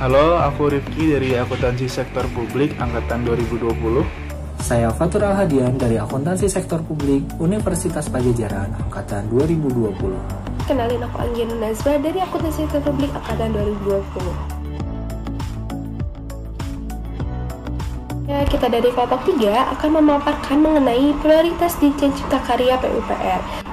Halo, aku Rifki dari Akuntansi Sektor Publik Angkatan 2020. Saya Fatur Al-Hadian dari Akuntansi Sektor Publik Universitas Pajajaran Angkatan 2020. Kenalin, aku Anggiana Nazwa dari Akuntansi Sektor Publik Angkatan 2020. Kita dari kelompok 3 akan memaparkan mengenai prioritas Ditjen Cipta Karya PUPR.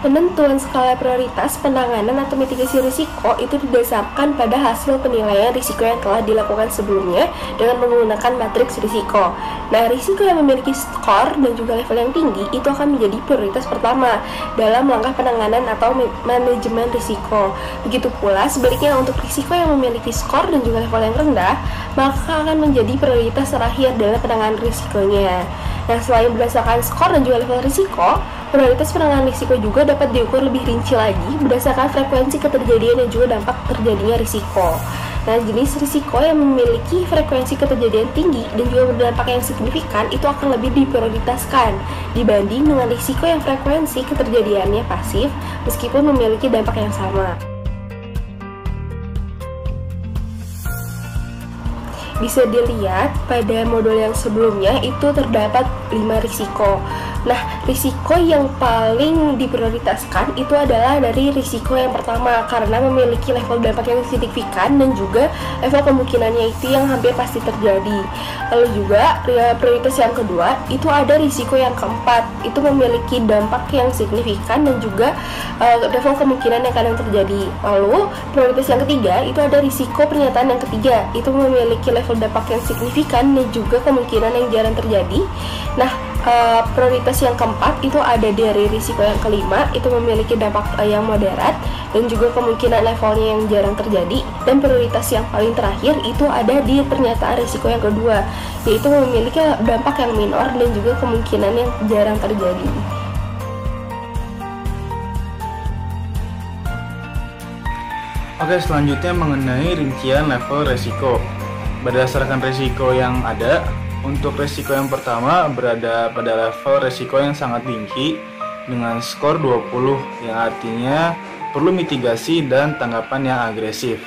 Penentuan skala prioritas penanganan atau mitigasi risiko itu didasarkan pada hasil penilaian risiko yang telah dilakukan sebelumnya dengan menggunakan matriks risiko. Nah, risiko yang memiliki skor dan juga level yang tinggi itu akan menjadi prioritas pertama dalam langkah penanganan atau manajemen risiko. Begitu pula sebaliknya, untuk risiko yang memiliki skor dan juga level yang rendah, maka akan menjadi prioritas terakhir dalam penanganan risikonya. Nah, selain berdasarkan skor dan juga level risiko, prioritas penanganan risiko juga dapat diukur lebih rinci lagi berdasarkan frekuensi keterjadian dan juga dampak terjadinya risiko. Nah, jenis risiko yang memiliki frekuensi keterjadian tinggi dan juga berdampak yang signifikan itu akan lebih diprioritaskan dibanding dengan risiko yang frekuensi keterjadiannya pasif meskipun memiliki dampak yang sama. Bisa dilihat pada modul yang sebelumnya itu terdapat 5 risiko. Nah, risiko yang paling diprioritaskan itu adalah dari risiko yang pertama karena memiliki level dampak yang signifikan dan juga level kemungkinannya itu yang hampir pasti terjadi. Lalu juga prioritas yang kedua itu ada risiko yang keempat, itu memiliki dampak yang signifikan dan juga level kemungkinan yang kadang terjadi. Lalu prioritas yang ketiga itu ada risiko pernyataan yang ketiga, itu memiliki level dampak yang signifikan dan juga kemungkinan yang jarang terjadi. Nah, prioritas yang keempat itu ada dari risiko yang kelima, itu memiliki dampak yang moderat dan juga kemungkinan levelnya yang jarang terjadi. Dan prioritas yang paling terakhir itu ada di pernyataan risiko yang kedua, yaitu memiliki dampak yang minor dan juga kemungkinan yang jarang terjadi. Oke, selanjutnya mengenai rincian level resiko. Berdasarkan resiko yang ada, untuk resiko yang pertama berada pada level resiko yang sangat tinggi dengan skor 20, yang artinya perlu mitigasi dan tanggapan yang agresif.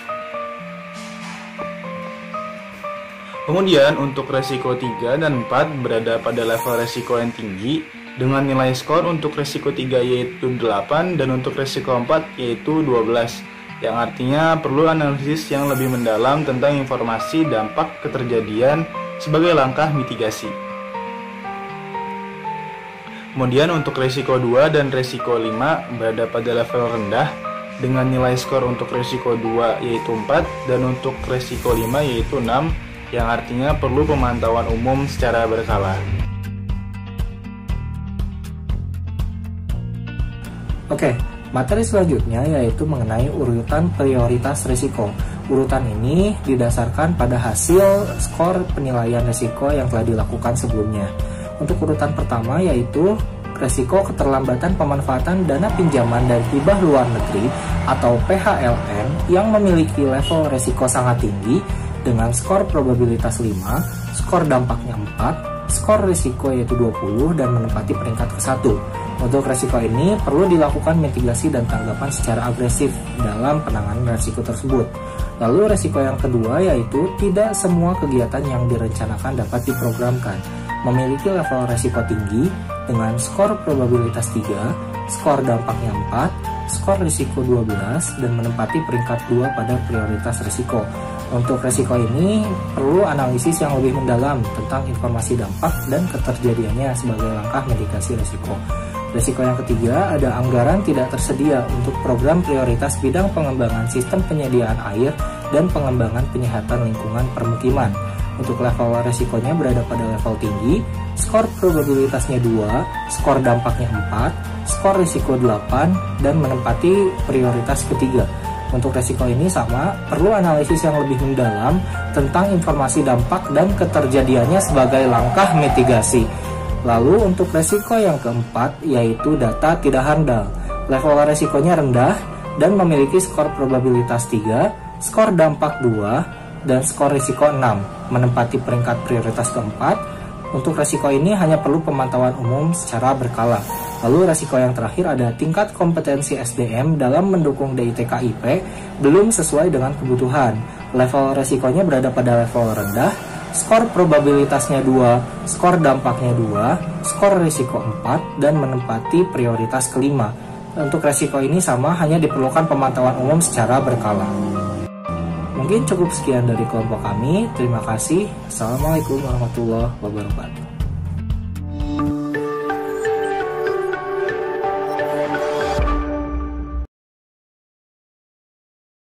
Kemudian untuk resiko 3 dan 4 berada pada level resiko yang tinggi dengan nilai skor untuk resiko 3 yaitu 8 dan untuk resiko 4 yaitu 12, yang artinya perlu analisis yang lebih mendalam tentang informasi dampak keterjadian sebagai langkah mitigasi. Kemudian untuk resiko 2 dan resiko 5 berada pada level rendah dengan nilai skor untuk resiko 2 yaitu 4 dan untuk resiko 5 yaitu 6, yang artinya perlu pemantauan umum secara berkala. Oke, materi selanjutnya yaitu mengenai urutan prioritas risiko. Urutan ini didasarkan pada hasil skor penilaian risiko yang telah dilakukan sebelumnya. Untuk urutan pertama yaitu risiko keterlambatan pemanfaatan dana pinjaman dari hibah luar negeri atau PHLN yang memiliki level risiko sangat tinggi dengan skor probabilitas 5, skor dampaknya 4, skor risiko yaitu 20 dan menempati peringkat ke-1. Untuk risiko ini perlu dilakukan mitigasi dan tanggapan secara agresif dalam penanganan risiko tersebut. Lalu risiko yang kedua yaitu tidak semua kegiatan yang direncanakan dapat diprogramkan. Memiliki level risiko tinggi dengan skor probabilitas 3, skor dampaknya 4, skor risiko 12 dan menempati peringkat 2 pada prioritas risiko. Untuk risiko ini perlu analisis yang lebih mendalam tentang informasi dampak dan keterjadiannya sebagai langkah mitigasi risiko. Risiko yang ketiga ada anggaran tidak tersedia untuk program prioritas bidang pengembangan sistem penyediaan air dan pengembangan penyihatan lingkungan permukiman. Untuk level risikonya berada pada level tinggi, skor probabilitasnya 2, skor dampaknya 4, skor risiko 8 dan menempati prioritas ketiga. Untuk risiko ini sama, perlu analisis yang lebih mendalam tentang informasi dampak dan keterjadiannya sebagai langkah mitigasi. Lalu untuk resiko yang keempat yaitu data tidak handal. Level resikonya rendah dan memiliki skor probabilitas 3, skor dampak 2, dan skor risiko 6, menempati peringkat prioritas keempat. Untuk resiko ini hanya perlu pemantauan umum secara berkala. Lalu resiko yang terakhir ada tingkat kompetensi SDM dalam mendukung DITK-IP belum sesuai dengan kebutuhan. Level resikonya berada pada level rendah, skor probabilitasnya 2, skor dampaknya 2, skor risiko 4, dan menempati prioritas kelima. Untuk resiko ini sama, hanya diperlukan pemantauan umum secara berkala. Mungkin cukup sekian dari kelompok kami. Terima kasih. Assalamualaikum warahmatullahi wabarakatuh.